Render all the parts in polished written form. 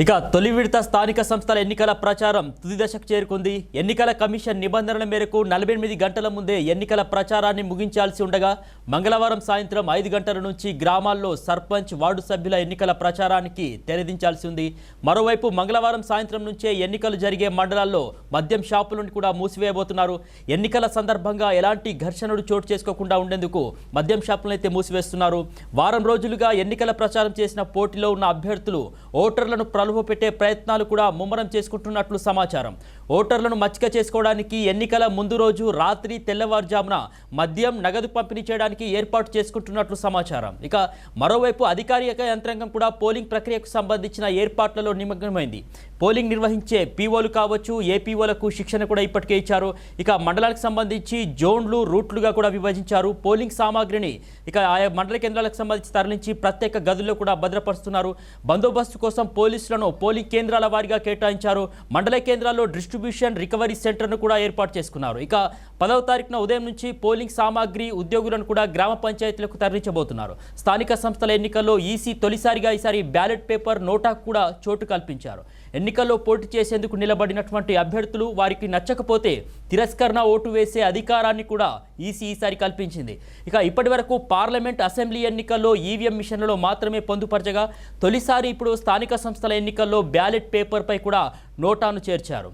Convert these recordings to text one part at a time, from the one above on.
ఇక తొలి విడత స్థానిక సంస్థల ఎన్నికల ప్రచారం తుది దశకు చేరుకుంది. ఎన్నికల కమిషన్ నిబంధనల మేరకు 48 గంటల ముందే ఎన్నికల ప్రచారాన్ని ముగించాల్సి ఉండగా మంగళవారం సాయంత్రం 5 గంటల నుంచి గ్రామాల్లో సర్పంచ్ వార్డు సభ్యుల ఎన్నికల ప్రచారానికి తెరదించాల్సి ఉంది. మరోవైపు మంగళవారం సాయంత్రం నుంచే ఎన్నికలు జరిగే మండలాల్లో మద్యం షాపులను కూడా మూసివేయబోతున్నారు. ఎన్నికల సందర్భంగా ఎలాంటి ఘర్షణలు చోటు చేసుకోకుండా ఉండేందుకు మద్యం షాపులను అయితే మూసివేస్తున్నారు. వారం రోజులుగా ఎన్నికల ప్రచారం చేసిన పోటీలో ఉన్న అభ్యర్థులు ఓటర్లను పెట్టే ప్రయత్నాలు కూడా ముమ్మరం చేసుకుంటున్నట్లు సమాచారం. ఓటర్లను మచ్చిక చేసుకోవడానికి ఎన్నికల ముందు రోజు రాత్రి తెల్లవారుజామున మద్యం నగదు పంపిణీ చేయడానికి ఏర్పాటు చేసుకుంటున్నట్లు సమాచారం. ఇక మరోవైపు అధికారిక యంత్రాంగం కూడా పోలింగ్ ప్రక్రియకు సంబంధించిన ఏర్పాట్లలో నిమగ్నమైంది. పోలింగ్ నిర్వహించే పీఓలు కావచ్చు, ఏపీఓలకు శిక్షణ కూడా ఇప్పటికే ఇచ్చారు. ఇక మండలాలకు సంబంధించి జోన్లు, రూట్లుగా కూడా విభజించారు. పోలింగ్ సామాగ్రిని ఇక ఆయా మండల కేంద్రాలకు సంబంధించి తరలించి ప్రత్యేక గదుల్లో కూడా భద్రపరుస్తున్నారు. బందోబస్తు కోసం పోలీసులను పోలింగ్ కేంద్రాల వారీగా కేటాయించారు. మండల కేంద్రాల్లో డిస్ట్రిబ్యూషన్ రికవరీ సెంటర్ను కూడా ఏర్పాటు చేసుకున్నారు. ఇక 10వ తారీఖున ఉదయం నుంచి పోలింగ్ సామాగ్రి, ఉద్యోగులను కూడా గ్రామ పంచాయతీలకు తరలించబోతున్నారు. స్థానిక సంస్థల ఎన్నికల్లో ఈసీ తొలిసారిగా ఈసారి బ్యాలెట్ పేపర్ నోటాకు కూడా చోటు కల్పించారు. ఎన్నికల్లో పోటీ చేసేందుకు నిలబడినటువంటి అభ్యర్థులు వారికి నచ్చకపోతే తిరస్కరణ ఓటు వేసే అధికారాన్ని కూడా ఈసీ ఈసారి కల్పించింది. ఇక ఇప్పటి వరకు పార్లమెంట్, అసెంబ్లీ ఎన్నికల్లో ఈవీఎం మిషన్లలో మాత్రమే పొందుపరచగా తొలిసారి ఇప్పుడు స్థానిక సంస్థల ఎన్నికల్లో బ్యాలెట్ పేపర్పై కూడా నోటాను చేర్చారు.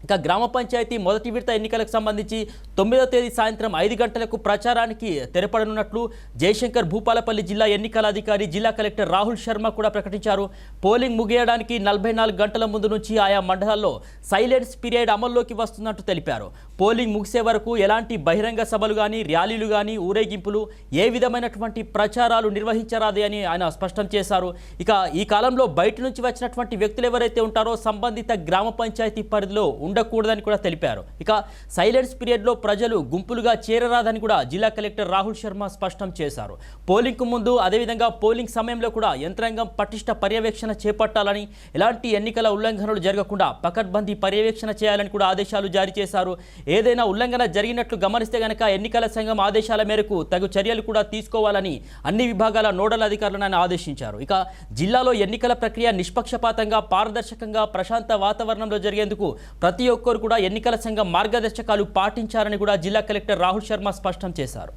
ఇక గ్రామ పంచాయతీ మొదటి విడత ఎన్నికలకు సంబంధించి 9వ తేదీ సాయంత్రం 5 గంటలకు ప్రచారానికి తెరపడనున్నట్లు జయశంకర్ భూపాలపల్లి జిల్లా ఎన్నికల అధికారి, జిల్లా కలెక్టర్ రాహుల్ శర్మ కూడా ప్రకటించారు. పోలింగ్ ముగియడానికి 44 గంటల ముందు నుంచి ఆయా మండలాల్లో సైలెన్స్ పీరియడ్ అమల్లోకి వస్తున్నట్టు తెలిపారు. పోలింగ్ ముగిసే వరకు ఎలాంటి బహిరంగ సభలు కానీ, ర్యాలీలు కానీ, ఊరేగింపులు, ఏ విధమైనటువంటి ప్రచారాలు నిర్వహించరాదే అని ఆయన స్పష్టం చేశారు. ఇక ఈ కాలంలో బయట నుంచి వచ్చినటువంటి వ్యక్తులు ఎవరైతే ఉంటారో సంబంధిత గ్రామ పంచాయతీ పరిధిలో ఉండకూడదని కూడా తెలిపారు. ఇక సైలెన్స్ పీరియడ్లో ప్రజలు గుంపులుగా చేరరాదని కూడా జిల్లా కలెక్టర్ రాహుల్ శర్మ స్పష్టం చేశారు. పోలింగ్కు ముందు, అదేవిధంగా పోలింగ్ సమయంలో కూడా యంత్రాంగం పటిష్ట పర్యవేక్షణ చేపట్టాలని, ఎలాంటి ఎన్నికల ఉల్లంఘనలు జరగకుండా పకడ్బందీ పర్యవేక్షణ చేయాలని కూడా ఆదేశాలు జారీ చేశారు. ఏదైనా ఉల్లంఘన జరిగినట్లు గమనిస్తే గనక ఎన్నికల సంఘం ఆదేశాల మేరకు తగు చర్యలు కూడా తీసుకోవాలని అన్ని విభాగాల నోడల్ అధికారులను ఆయన ఆదేశించారు. ఇక జిల్లాలో ఎన్నికల ప్రక్రియ నిష్పక్షపాతంగా, పారదర్శకంగా, ప్రశాంత వాతావరణంలో జరిగేందుకు ప్రతి ఒక్కరు కూడా ఎన్నికల సంఘం మార్గదర్శకాలు పాటించారని కూడా జిల్లా కలెక్టర్ రాహుల్ శర్మ స్పష్టం చేశారు.